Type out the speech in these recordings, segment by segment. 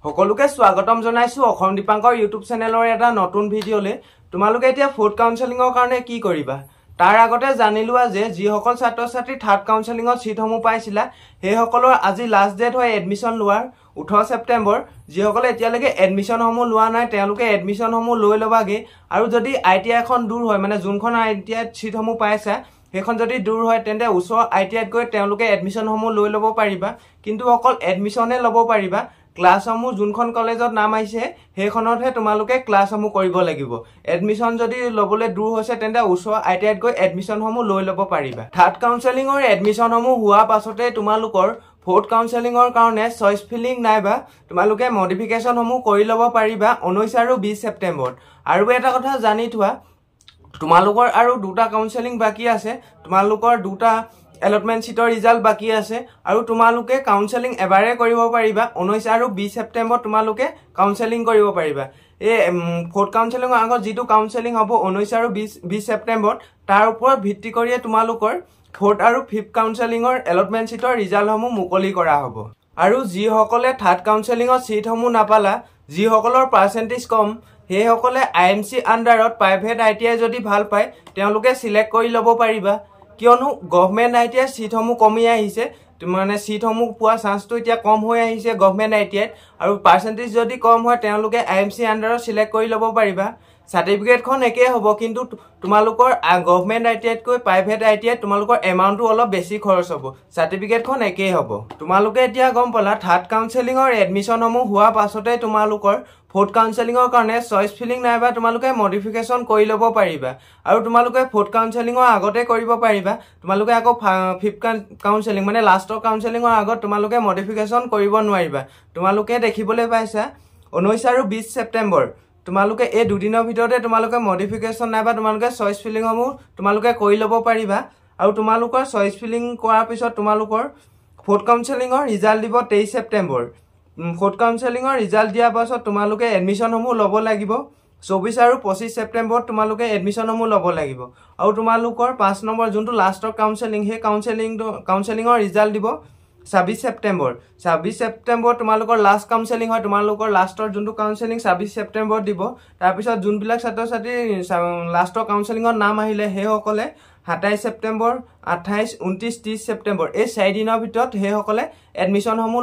সকলোকে স্বাগতম জনাইছো অসম দীপাংকৰ ইউটিউব চেনেলৰ এটা নতুন ভিডিঅ'লে। তোমালোকে এতিয়া ফোৰ্থ কাউন্সেলিংৰ কাৰণে কি কৰিবা তাৰ আগতে জানিলোৱা যে যিসকল ছাত্ৰ-ছাত্ৰী থাৰ্ড কাউন্সেলিংৰ সিটসমূহ পাইছিলা সেই সকলৰ আজি লাষ্ট ডেট হয় এডমিশন লোৱাৰ 18 সেপ্টেম্বৰ। যিসকলে এতিয়ালৈকে এডমিশনসমূহ লোৱা নাই তেওঁলোকে এডমিশনসমূহ লৈ লবাগে আৰু যদি আইটিআই এখন দূৰ হয় মানে যোনখন আইটিআই সিটসমূহ পাইছা সেইখন যদি দূৰ হয় তেন্তে ওচৰ আইটিআইত গৈ তেওঁলোকে এডমিশনসমূহ লৈ লব পাৰিবা। কিন্তু অকল এডমিশনে লব পাৰিবা, ক্লাছসমূহ যোনখন কলেজত নাম আহিছে সেইখনতহে তোমালোকে ক্লাছসমূহ কৰিব লাগিব। এডমিশন যদি লবলৈ দূৰ হৈছে তেন্তে ওচৰ আইটিআইত গৈ এডমিশনসমূহ লৈ লব পাৰিবা। থাৰ্ড কাউন্সেলিংৰ এডমিশনসমূহ হোৱা পাছতে তোমালোকৰ ফোৰ্থ কাউন্সেলিংৰ কাৰণে চইচ ফিলিং নাইবা তোমালোকে মডিফিকেশনসমূহ কৰি লব পাৰিবা 19 আৰু 20 সেপ্টেম্বৰত। আৰু এটা কথা জানি থোৱা, তোমালোকৰ আৰু দুটা কাউন্সেলিং বাকি আছে, তোমালোকৰ দুটা এলটমেন্ট সিটৰ ৰিজাল্ট বাকি আছে আৰু তোমালোকে কাউন্সেলিং এবাৰে কৰিব পাৰিবা 19 আৰু 20 সেপ্টেম্বৰত তোমালোকে কাউন্সেলিং কৰিব পাৰিবা। এই ফোৰ্থ কাউন্সেলিংৰ আগত যেটো কাউন্সেলিং হ'ব 19 আৰু 20 সেপ্টেম্বৰত তাৰ ওপৰত ভিত্তি কৰি তোমালোকৰ ফোৰ্থ আৰু ফিফথ কাউন্সেলিংৰ এলটমেন্ট সিটৰ ৰিজাল্টসমূহ মুকলি কৰা হ'ব। আৰু যিসকলে থাৰ্ড কাউন্সেলিংৰ সিটসমূহ নাপালা, যিসকলৰ পাৰ্সেন্টেজ কম সেইসকলে আইএমসি আন্ডাৰত প্ৰাইভেট আইটিআই যদি ভাল পায় তেওঁলোকে সিলেক্ট কৰি লব পাৰিবা। কিয়নো গভৰ্নমেন্ট আইটিআই সিটসমূহ কমি আহিছে, মানে সিটসমূহ পোৱা চান্সটো এতিয়া কম হৈ আহিছে গভৰ্নমেন্ট আইটিআইত, আৰু পাৰ্সেন্টেজ যদি কম হয় তেওঁলোকে আইএমসি আন্ডাৰত সিলেক্ট কৰি লব পাৰিবা। সাৰ্টিফিকেটখন একে হ'ব, কিন্তু তোমালোকৰ গভৰ্নমেন্ট আইটিআইতকৈ প্ৰাইভেট আইটিআইত তোমালোকৰ এমাউন্টটো অলপ বেছি খৰচ হ'ব, সাৰ্টিফিকেটখন একে হ'ব। তোমালোকে এতিয়া গম পালা থাৰ্ড কাউন্সেলিংৰ এডমিশনসমূহ হোৱা পাছতে তোমালোকৰ ফোৰ্থ কাউন্সেলিংৰ কাৰণে চইচ ফিলিং নাইবা তোমালোকে মডিফিকেশন কৰি লব পাৰিবা। আৰু তোমালোকে ফোৰ্থ কাউন্সেলিংৰ আগতে কৰিব পাৰিবা, তোমালোকে আকৌ ফিফথ কাউন্সেলিং মানে লাষ্টৰ কাউন্সেলিংৰ আগত তোমালোকে মডিফিকেশন কৰিব নোৱাৰিবা। তোমালোকে দেখিবলৈ পাইছা 19 আৰু 20 সেপ্টেম্বৰ তোমালোকে এই দুদিনৰ ভিতৰতে তোমালোকে মডিফিকেশন নাইবা তোমালোকে চইচ ফিলিংসমূহ তোমালোকে কৰি লব পাৰিবা। আৰু তোমালোকৰ চইচ ফিলিং কৰাৰ পিছত তোমালোকৰ ফোৰ্থ কাউন্সেলিংৰ ৰিজাল্ট দিব 23 সেপ্টেম্বৰ। ফোৰ্থ কাউন্সেলিংৰ ৰিজাল্ট দিয়াৰ পাছত তোমালোকে এডমিশনসমূহ ল'ব লাগিব 24 আৰু 25 সেপ্টেম্বৰত তোমালোকে এডমিশনসমূহ ল'ব লাগিব। আৰু তোমালোকৰ 5 নম্বৰ যোনটো লাষ্টৰ কাউন্সেলিং সেই কাউন্সেলিংৰ ৰিজাল্ট দিব 26 সেপ্টেম্বৰ। 26 সেপ্টেম্বৰত তোমালোকৰ লাষ্ট কাউন্সেলিং হয়, তোমালোকৰ লাষ্টৰ যোনটো কাউন্সেলিং 26 সেপ্টেম্বৰত দিব। তাৰপিছত যোনবিলাক ছাত্ৰ-ছাত্ৰী লাষ্টৰ কাউন্সেলিংৰ নাম আহিলে সেইসকলে 27 সেপ্টেম্বৰ 28 29 30 সেপ্টেম্বৰ এই 4 দিনৰ ভিতৰত সেইসকলে এডমিশনসমূহ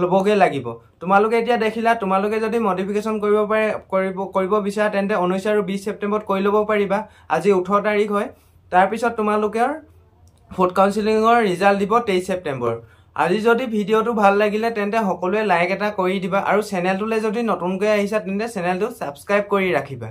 ল'বগে লাগিব। তোমালোকে এতিয়া দেখিলা, তোমালোকে যদি মডিফিকেশন কৰিব বিচাৰা তেন্তে 19 আৰু 20 সেপ্টেম্বৰত কৰি ল'ব পাৰিবা। আজি 18 তাৰিখ হয়। তাৰপিছত তোমালোকৰ ফোৰ্থ কাউন্সেলিংৰ ৰিজাল্ট দিব 23 সেপ্টেম্বৰ। আজি যদি ভিডিঅ'টো ভাল লাগিলে তেন্তে সকলোৱে লাইক এটা কৰি দিবা আৰু চেনেলটোলৈ যদি নতুনকৈ আহিছা তেন্তে চেনেলটো সাবস্ক্ৰাইব কৰি ৰাখিবা।